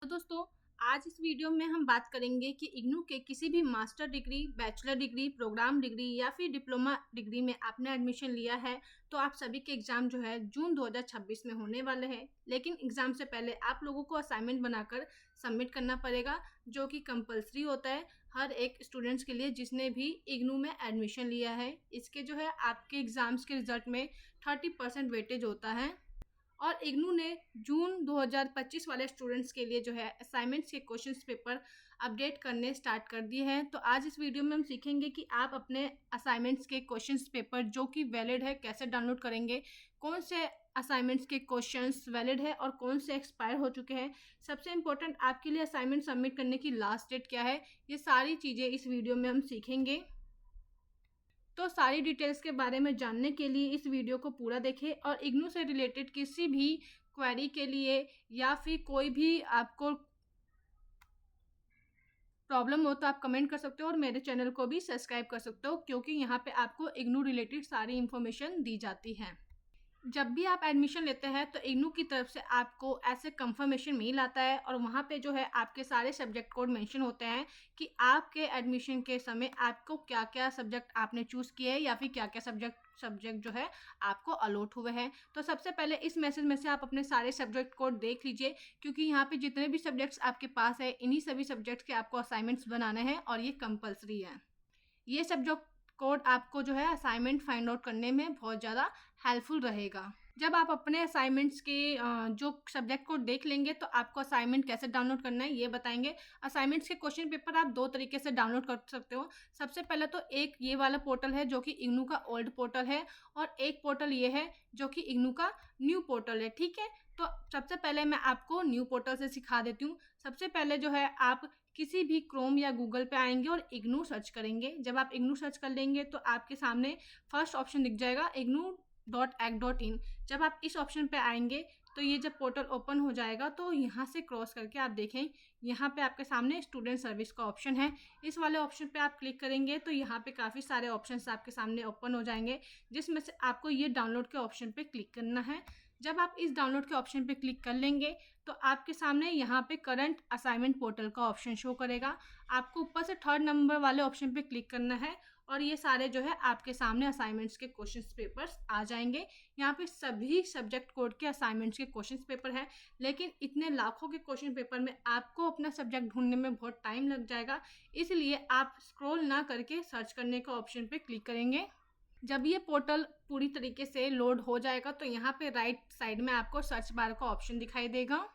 तो दोस्तों, आज इस वीडियो में हम बात करेंगे कि इग्नू के किसी भी master degree, bachelor degree, program degree या फिर डिप्लोमा डिग्री में आपने एडमिशन लिया है, तो आप सभी के एग्ज़ाम जो है जून 2026 में होने वाले हैं। लेकिन एग्ज़ाम से पहले आप लोगों को असाइनमेंट बनाकर सबमिट करना पड़ेगा, जो कि कंपल्सरी होता है हर एक स्टूडेंट्स के लिए जिसने भी इग्नू में एडमिशन लिया है। इसके जो है आपके एग्ज़ाम्स के रिज़ल्ट में 30% वेटेज होता है। और इग्नू ने जून 2025 वाले स्टूडेंट्स के लिए जो है असाइनमेंट्स के क्वेश्चंस पेपर अपडेट करने स्टार्ट कर दिए हैं। तो आज इस वीडियो में हम सीखेंगे कि आप अपने असाइनमेंट्स के क्वेश्चंस पेपर जो कि वैलिड है कैसे डाउनलोड करेंगे, कौन से असाइनमेंट्स के क्वेश्चंस वैलिड है और कौन से एक्सपायर हो चुके हैं। सबसे इम्पोर्टेंट, आपके लिए असाइनमेंट सबमिट करने की लास्ट डेट क्या है, ये सारी चीज़ें इस वीडियो में हम सीखेंगे। तो सारी डिटेल्स के बारे में जानने के लिए इस वीडियो को पूरा देखें और इग्नू से रिलेटेड किसी भी क्वेरी के लिए या फिर कोई भी आपको प्रॉब्लम हो तो आप कमेंट कर सकते हो और मेरे चैनल को भी सब्सक्राइब कर सकते हो, क्योंकि यहाँ पे आपको इग्नू रिलेटेड सारी इन्फॉर्मेशन दी जाती है। जब भी आप एडमिशन लेते हैं तो इग्नू की तरफ से आपको ऐसे कंफर्मेशन मेल आता है और वहाँ पे जो है आपके सारे सब्जेक्ट कोड मेंशन होते हैं कि आपके एडमिशन के समय आपको क्या क्या सब्जेक्ट आपने चूज़ किए हैं या फिर क्या क्या सब्जेक्ट जो है आपको अलॉट हुए हैं। तो सबसे पहले इस मैसेज में से आप अपने सारे सब्जेक्ट कोड देख लीजिए, क्योंकि यहाँ पे जितने भी सब्जेक्ट्स आपके पास है इन्हीं सभी सब्जेक्ट्स के आपको असाइनमेंट्स बनाने हैं और ये कंपलसरी है। ये सब्जेक्ट कोड आपको जो है असाइनमेंट फाइंड आउट करने में बहुत ज़्यादा हेल्पफुल रहेगा। जब आप अपने असाइनमेंट्स के जो सब्जेक्ट कोड देख लेंगे तो आपको असाइनमेंट कैसे डाउनलोड करना है ये बताएंगे। असाइनमेंट्स के क्वेश्चन पेपर आप दो तरीके से डाउनलोड कर सकते हो। सबसे पहले तो एक ये वाला पोर्टल है जो कि इग्नू का ओल्ड पोर्टल है, और एक पोर्टल ये है जो कि इग्नू का न्यू पोर्टल है। ठीक है, तो सबसे पहले मैं आपको न्यू पोर्टल से सिखा देती हूँ। सबसे पहले जो है आप किसी भी क्रोम या गूगल पे आएंगे और इग्नू सर्च करेंगे। जब आप इग्नू सर्च कर लेंगे तो आपके सामने फर्स्ट ऑप्शन दिख जाएगा, ignoo.ac.in। जब आप इस ऑप्शन पे आएंगे तो ये जब पोर्टल ओपन हो जाएगा तो यहाँ से क्रॉस करके आप देखें, यहाँ पे आपके सामने स्टूडेंट सर्विस का ऑप्शन है। इस वाले ऑप्शन पे आप क्लिक करेंगे तो यहाँ पे काफ़ी सारे ऑप्शंस आपके सामने ओपन हो जाएंगे, जिसमें से आपको ये डाउनलोड के ऑप्शन पे क्लिक करना है। जब आप इस डाउनलोड के ऑप्शन पे क्लिक कर लेंगे तो आपके सामने यहाँ पे करंट असाइनमेंट पोर्टल का ऑप्शन शो करेगा। आपको ऊपर से थर्ड नंबर वाले ऑप्शन पे क्लिक करना है और ये सारे जो है आपके सामने असाइनमेंट्स के क्वेश्चंस पेपर्स आ जाएंगे। यहाँ पे सभी सब्जेक्ट कोड के असाइनमेंट्स के क्वेश्चंस पेपर है, लेकिन इतने लाखों के क्वेश्चन पेपर में आपको अपना सब्जेक्ट ढूंढने में बहुत टाइम लग जाएगा, इसलिए आप स्क्रॉल ना करके सर्च करने का ऑप्शन पे क्लिक करेंगे। जब ये पोर्टल पूरी तरीके से लोड हो जाएगा तो यहाँ पे राइट साइड में आपको सर्च बार का ऑप्शन दिखाई देगा।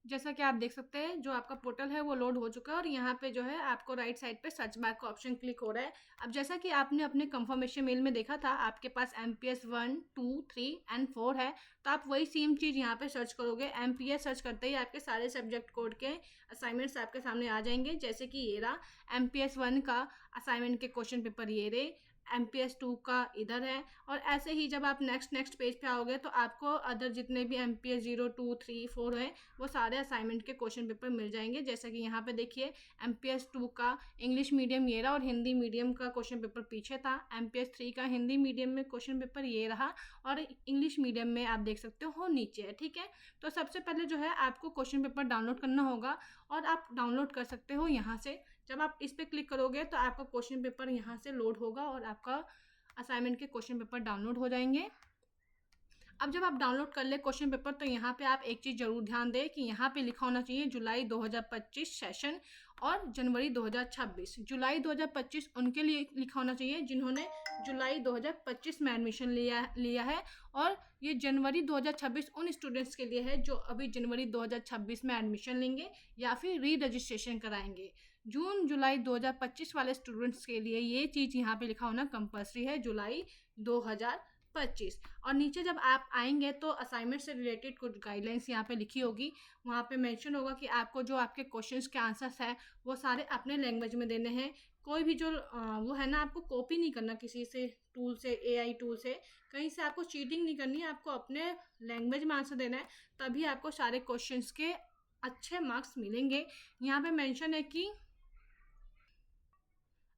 जैसा कि आप देख सकते हैं जो आपका पोर्टल है वो लोड हो चुका है और यहाँ पे जो है आपको राइट साइड पे सर्च बार का ऑप्शन क्लिक हो रहा है। अब जैसा कि आपने अपने कंफर्मेशन मेल में देखा था आपके पास MPS 1, 2, 3 एंड 4 है, तो आप वही सेम चीज़ यहाँ पे सर्च करोगे। MPS सर्च करते ही आपके सारे सब्जेक्ट कोड के असाइनमेंट्स आपके सामने आ जाएंगे, जैसे कि ये रहा MPS 1 का असाइनमेंट के क्वेश्चन पेपर ये रहे, MPS 2 का इधर है। और ऐसे ही जब आप नेक्स्ट पेज पे आओगे तो आपको अदर जितने भी MPS 0, 2, 3, 4 है वो सारे असाइनमेंट के क्वेश्चन पेपर मिल जाएंगे। जैसा कि यहाँ पे देखिए MPS 2 का इंग्लिश मीडियम ये रहा और हिंदी मीडियम का क्वेश्चन पेपर पीछे था। MPS 3 का हिंदी मीडियम में क्वेश्चन पेपर ये रहा और इंग्लिश मीडियम में आप देख सकते हो नीचे है। ठीक है, तो सबसे पहले जो है आपको क्वेश्चन पेपर डाउनलोड करना होगा और आप डाउनलोड कर सकते हो यहाँ से। जब आप इस पर क्लिक करोगे तो आपका क्वेश्चन पेपर यहाँ से लोड होगा और आपका असाइनमेंट के क्वेश्चन पेपर डाउनलोड हो जाएंगे। अब जब आप डाउनलोड कर ले क्वेश्चन पेपर तो यहाँ पे आप एक चीज़ जरूर ध्यान दें कि यहाँ पे लिखा होना चाहिए जुलाई 2025 सेशन और जनवरी 2026। जुलाई 2025 उनके लिए लिखा होना चाहिए जिन्होंने जुलाई 2025 में एडमिशन लिया है, और ये जनवरी 2026 उन स्टूडेंट्स के लिए है जो अभी जनवरी 2026 में एडमिशन लेंगे या फिर री रजिस्ट्रेशन कराएंगे। जून जुलाई 2025 वाले स्टूडेंट्स के लिए ये चीज़ यहाँ पे लिखा होना कंपल्सरी है, जुलाई 2025। और नीचे जब आप आएंगे तो असाइनमेंट से रिलेटेड कुछ गाइडलाइंस यहाँ पे लिखी होगी, वहाँ पे मेंशन होगा कि आपको जो आपके क्वेश्चंस के आंसर्स है वो सारे अपने लैंग्वेज में देने हैं। कोई भी जो वो है ना, आपको कॉपी नहीं करना किसी से टूल से, AI टूल से, कहीं से आपको चीटिंग नहीं करनी है, आपको अपने लैंग्वेज में आंसर देना है, तभी आपको सारे क्वेश्चंस के अच्छे मार्क्स मिलेंगे। यहाँ पे मेंशन है कि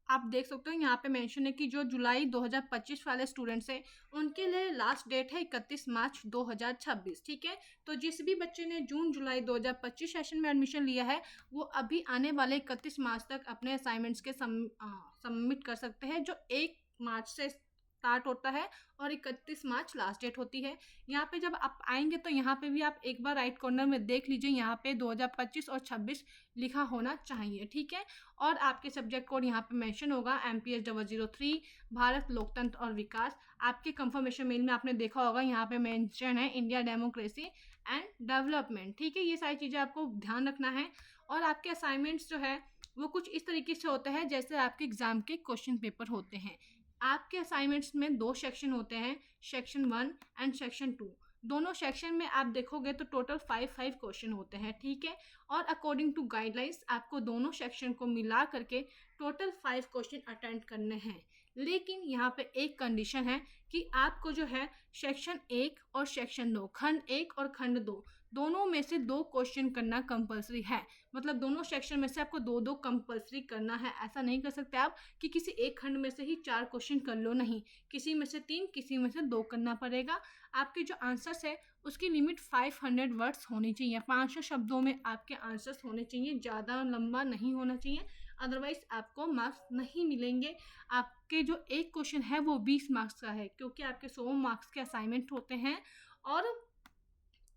आप देख सकते हो यहाँ पे मेंशन है कि जो जुलाई 2025 वाले स्टूडेंट्स हैं उनके लिए लास्ट डेट है 31 मार्च 2026, ठीक है। तो जिस भी बच्चे ने जून जुलाई 2025 सेशन में एडमिशन लिया है वो अभी आने वाले 31 मार्च तक अपने असाइनमेंट्स के सबमिट कर सकते हैं, जो 1 मार्च से स्टार्ट होता है और 31 मार्च लास्ट डेट होती है। यहाँ पे जब आप आएंगे तो यहाँ पे भी आप एक बार राइट कॉर्नर में देख लीजिए, यहाँ पे 2025 और 26 लिखा होना चाहिए, ठीक है। और आपके सब्जेक्ट कोड यहाँ पे मेंशन होगा MPS 003 भारत लोकतंत्र और विकास। आपके कंफर्मेशन मेल में आपने देखा होगा यहाँ पे मेंशन है इंडिया डेमोक्रेसी एंड डेवलपमेंट, ठीक है। ये सारी चीज़ें आपको ध्यान रखना है। और आपके असाइनमेंट्स जो है वो कुछ इस तरीके से होते हैं जैसे आपके एग्जाम के क्वेश्चन पेपर होते हैं। आपके असाइनमेंट्स में 2 सेक्शन होते हैं, सेक्शन 1 एंड सेक्शन 2। दोनों सेक्शन में आप देखोगे तो टोटल 5 क्वेश्चन होते हैं, ठीक है। और अकॉर्डिंग टू गाइडलाइंस आपको दोनों सेक्शन को मिला करके टोटल 5 क्वेश्चन अटेंड करने हैं। लेकिन यहाँ पे एक कंडीशन है कि आपको जो है सेक्शन 1 और सेक्शन 2, खंड 1 और खंड 2 दोनों में से 2 क्वेश्चन करना कंपलसरी है। मतलब दोनों सेक्शन में से आपको 2-2 कंपलसरी करना है। ऐसा नहीं कर सकते आप कि किसी एक खंड में से ही 4 क्वेश्चन कर लो, नहीं, किसी में से 3, किसी में से 2 करना पड़ेगा। आपके जो आंसर्स है उसकी लिमिट 500 वर्ड्स होनी चाहिए, 500 शब्दों में आपके आंसर्स होने चाहिए, ज़्यादा लंबा नहीं होना चाहिए, अदरवाइज आपको मार्क्स नहीं मिलेंगे। आपके जो एक क्वेश्चन है वो 20 मार्क्स का है, क्योंकि आपके 100 मार्क्स के असाइनमेंट होते हैं और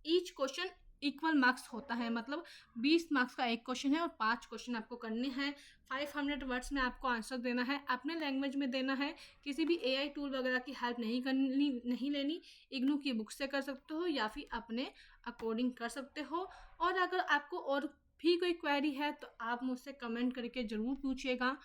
ईच क्वेश्चन इक्वल मार्क्स होता है। मतलब 20 मार्क्स का एक क्वेश्चन है और 5 क्वेश्चन आपको करने हैं। 500 वर्ड्स में आपको आंसर देना है, अपने लैंग्वेज में देना है, किसी भी AI टूल वगैरह की हेल्प नहीं लेनी। इग्नू की बुक से कर सकते हो या फिर अपने अकॉर्डिंग कर सकते हो। और अगर आपको और भी कोई क्वेरी है तो आप मुझसे कमेंट करके ज़रूर पूछिएगा।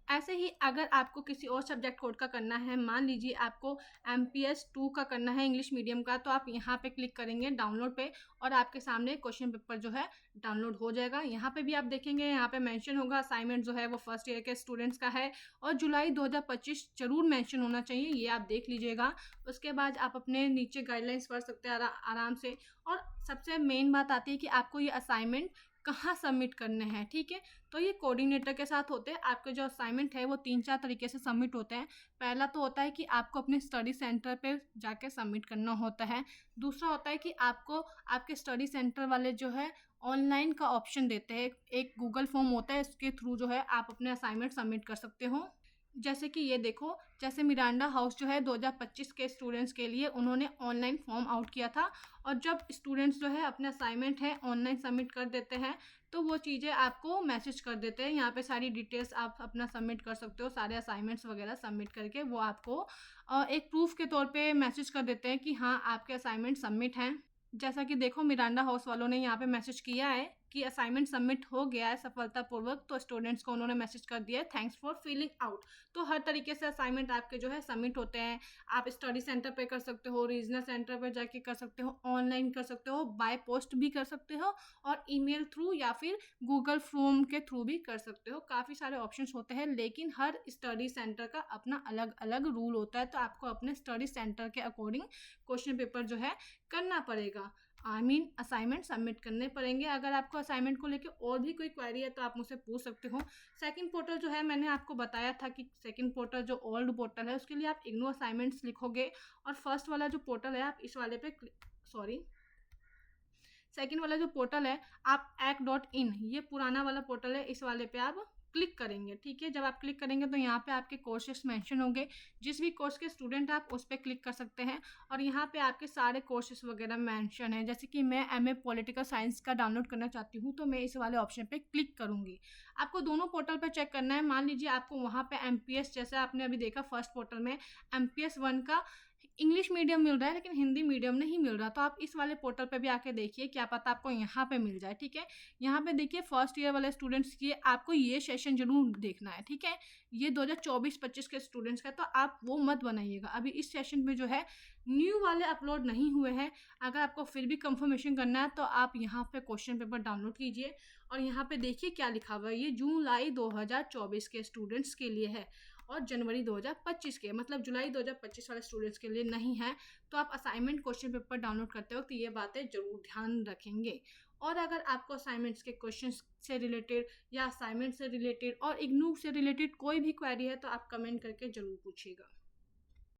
ऐसे ही अगर आपको किसी और सब्जेक्ट कोड का करना है, मान लीजिए आपको MPS 2 का करना है इंग्लिश मीडियम का, तो आप यहाँ पे क्लिक करेंगे डाउनलोड पे और आपके सामने क्वेश्चन पेपर जो है डाउनलोड हो जाएगा। यहाँ पे भी आप देखेंगे, यहाँ पे मेंशन होगा असाइनमेंट जो है वो फर्स्ट ईयर के स्टूडेंट्स का है और जुलाई 2025 जरूर मेंशन होना चाहिए, ये आप देख लीजिएगा। उसके बाद आप अपने नीचे गाइडलाइंस पढ़ सकते हैं आराम से। और सबसे मेन बात आती है कि आपको ये असाइनमेंट कहाँ सबमिट करने हैं, ठीक है। तो ये कोऑर्डिनेटर के साथ होते हैं। आपके जो असाइनमेंट है वो 3-4 तरीके से सबमिट होते हैं। पहला तो होता है कि आपको अपने स्टडी सेंटर पे जाके सबमिट करना होता है। दूसरा होता है कि आपको आपके स्टडी सेंटर वाले जो है ऑनलाइन का ऑप्शन देते हैं, एक गूगल फॉर्म होता है, इसके थ्रू जो है आप अपने असाइनमेंट सबमिट कर सकते हो। जैसे कि ये देखो, जैसे मिरांडा हाउस जो है 2025 के स्टूडेंट्स के लिए उन्होंने ऑनलाइन फॉर्म आउट किया था और जब स्टूडेंट्स जो है अपने असाइनमेंट है ऑनलाइन सबमिट कर देते हैं तो वो चीज़ें आपको मैसेज कर देते हैं। यहाँ पे सारी डिटेल्स आप अपना सबमिट कर सकते हो, सारे असाइनमेंट्स वगैरह सबमिट करके वो आपको एक प्रूफ के तौर पे मैसेज कर देते हैं कि हाँ आपके असाइनमेंट सबमिट हैं। जैसा कि देखो मिरांडा हाउस वालों ने यहाँ पे मैसेज किया है कि असाइनमेंट सबमिट हो गया है सफलतापूर्वक, तो स्टूडेंट्स को उन्होंने मैसेज कर दिया है थैंक्स फॉर फिलिंग आउट। तो हर तरीके से असाइनमेंट आपके जो है सबमिट होते हैं। आप स्टडी सेंटर पे कर सकते हो, रीजनल सेंटर पर जाके कर सकते हो, ऑनलाइन कर सकते हो, बाय पोस्ट भी कर सकते हो और ईमेल थ्रू या फिर गूगल फॉर्म के थ्रू भी कर सकते हो। काफ़ी सारे ऑप्शंस होते हैं, लेकिन हर स्टडी सेंटर का अपना अलग अलग रूल होता है, तो आपको अपने स्टडी सेंटर के अकॉर्डिंग क्वेश्चन पेपर जो है करना पड़ेगा। असाइनमेंट सबमिट करने पड़ेंगे। अगर आपको असाइनमेंट को लेकर और भी कोई क्वेरी है तो आप मुझसे पूछ सकते हो। सेकंड पोर्टल जो है मैंने आपको बताया था कि सेकंड पोर्टल जो ओल्ड पोर्टल है उसके लिए आप इग्नू असाइनमेंट्स लिखोगे और फर्स्ट वाला जो पोर्टल है आप इस वाले पे सेकंड वाला जो पोर्टल है आप act.in, ये पुराना वाला पोर्टल है, इस वाले पे आप क्लिक करेंगे, ठीक है। जब आप क्लिक करेंगे तो यहाँ पे आपके कोर्सेस मेंशन होंगे, जिस भी कोर्स के स्टूडेंट आप उस पर क्लिक कर सकते हैं और यहाँ पे आपके सारे कोर्सेस वगैरह मेंशन है। जैसे कि मैं MA पॉलिटिकल साइंस का डाउनलोड करना चाहती हूँ तो मैं इस वाले ऑप्शन पे क्लिक करूँगी। आपको दोनों पोर्टल पर चेक करना है। मान लीजिए आपको वहाँ पे MPS, जैसे आपने अभी देखा फर्स्ट पोर्टल में MPS 1 का इंग्लिश मीडियम मिल रहा है लेकिन हिंदी मीडियम नहीं मिल रहा, तो आप इस वाले पोर्टल पे भी आके देखिए, क्या पता आपको यहाँ पे मिल जाए, ठीक है। यहाँ पे देखिए फर्स्ट ईयर वाले स्टूडेंट्स की आपको ये सेशन जरूर देखना है, ठीक है। ये 2024-25 के स्टूडेंट्स का, तो आप वो मत बनाइएगा। अभी इस सेशन में जो है न्यू वाले अपलोड नहीं हुए हैं। अगर आपको फिर भी कंफर्मेशन करना है तो आप यहाँ पे क्वेश्चन पेपर डाउनलोड कीजिए और यहाँ पे देखिए क्या लिखा हुआ है। ये जुलाई 2024 के स्टूडेंट्स के लिए है और जनवरी 2025 के, मतलब जुलाई 2025 वाले स्टूडेंट्स के लिए नहीं है। तो आप असाइनमेंट क्वेश्चन पेपर डाउनलोड करते वक्त ये बातें जरूर ध्यान रखेंगे। और अगर आपको असाइनमेंट्स के क्वेश्चंस से रिलेटेड या असाइनमेंट से रिलेटेड और इग्नू से रिलेटेड कोई भी क्वेरी है तो आप कमेंट करके ज़रूर पूछिएगा।